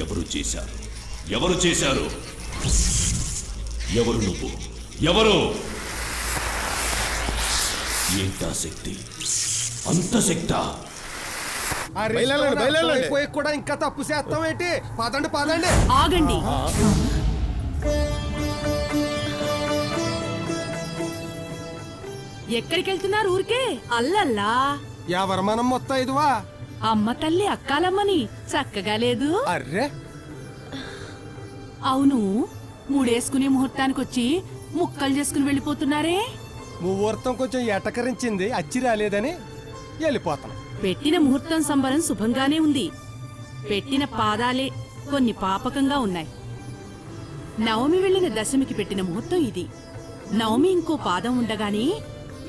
ఎవరు చేశారు? ఎవరు చేశారు? ఎవరు నువ్వు? ఎవరు? ఏంటా శక్తి? అంత శక్తా? కూడా ఇంకా తప్పు చేస్తాం ఏంటి? పదండి పదండి. ఆగండి. ఎక్కడికెళ్తున్నారు? ఊరికే అల్లల్లా. ఎవరు మనం మొత్తం ఇదివా? అమ్మ తల్లి అక్కాలమ్మని చక్కగా లేదు. అర్రే అవును, మూడేసుకునే ముహూర్తానికొచ్చి ముక్కలు చేసుకుని వెళ్ళిపోతున్నారే. ముహూర్తం కొంచెం ఎటకరించింది, అచ్చి రాలేదని వెళ్ళిపోతాం. పెట్టిన ముహూర్తం సంబరం శుభంగానే ఉంది. పెట్టిన పాదాలే కొన్ని పాపకంగా ఉన్నాయి. నవమి వెళ్ళిన దశమికి పెట్టిన ముహూర్తం ఇది. నవమి ఇంకో పాదం ఉండగానే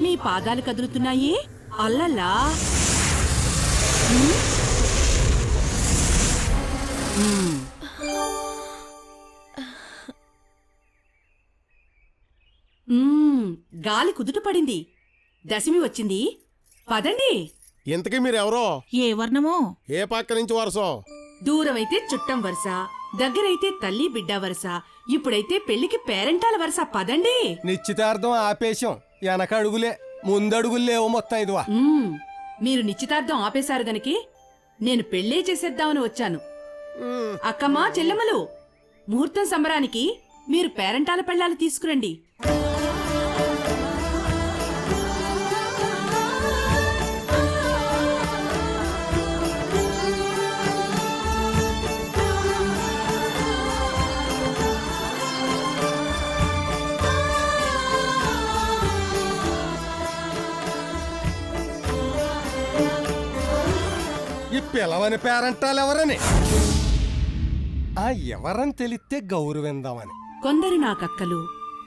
మీ పాదాలు కదులుతున్నాయి. అల్లల్లా. గాలి కుదుట పడింది. దశమి వచ్చింది. పదండి. ఇంతకీ మీరెవరో? ఏ వర్ణమో? ఏ పక్క నుంచి వరసో? దూరమైతే చుట్టం వరుస, దగ్గరైతే తల్లి బిడ్డ వరుస, ఇప్పుడైతే పెళ్లికి పేరెంటాల వరుస. పదండి. నిశ్చితార్థం ఆపేశం, వెనక అడుగులే ముందడుగులేవో మొత్తం ఇదివా. మీరు నిశ్చితార్థం ఆపేశారు గనికి నేను పెళ్లే చేసేద్దామని వచ్చాను. అక్కమ్మా చెల్లెమ్మలు, ముహూర్తం సంబరానికి మీరు పేరెంటాల పెళ్ళాలు తీసుకురండి. ఈ పిలవని పేరంటాలు ఎవరని? ఆ ఎవరని తెలిస్తే గౌరవిందామని. కొందరు నాకక్కలు,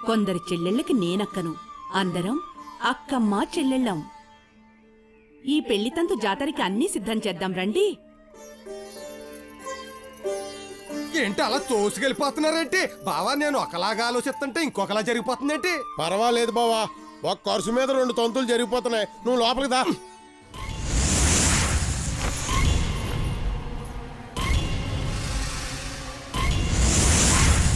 కొందరు చెల్లెళ్ళకి నేనక్కను. అందరం అక్కమ్మ చెల్లెళ్ళం. ఈ పెళ్లితంతు జాతరకి అన్నీ సిద్ధం చేద్దాం రండి. ఏంటి అలా తోసుకెళ్ళిపోతున్నారేంటి? బావా, నేను ఒకలాగా ఆలోచిస్తుంటే ఇంకొకలా జరిగిపోతుందేంటి? పర్వాలేదు బావా, ఒక ఖర్చు మీద 2 తంతులు జరిగిపోతున్నాయి. నువ్వు లోపలికి దా.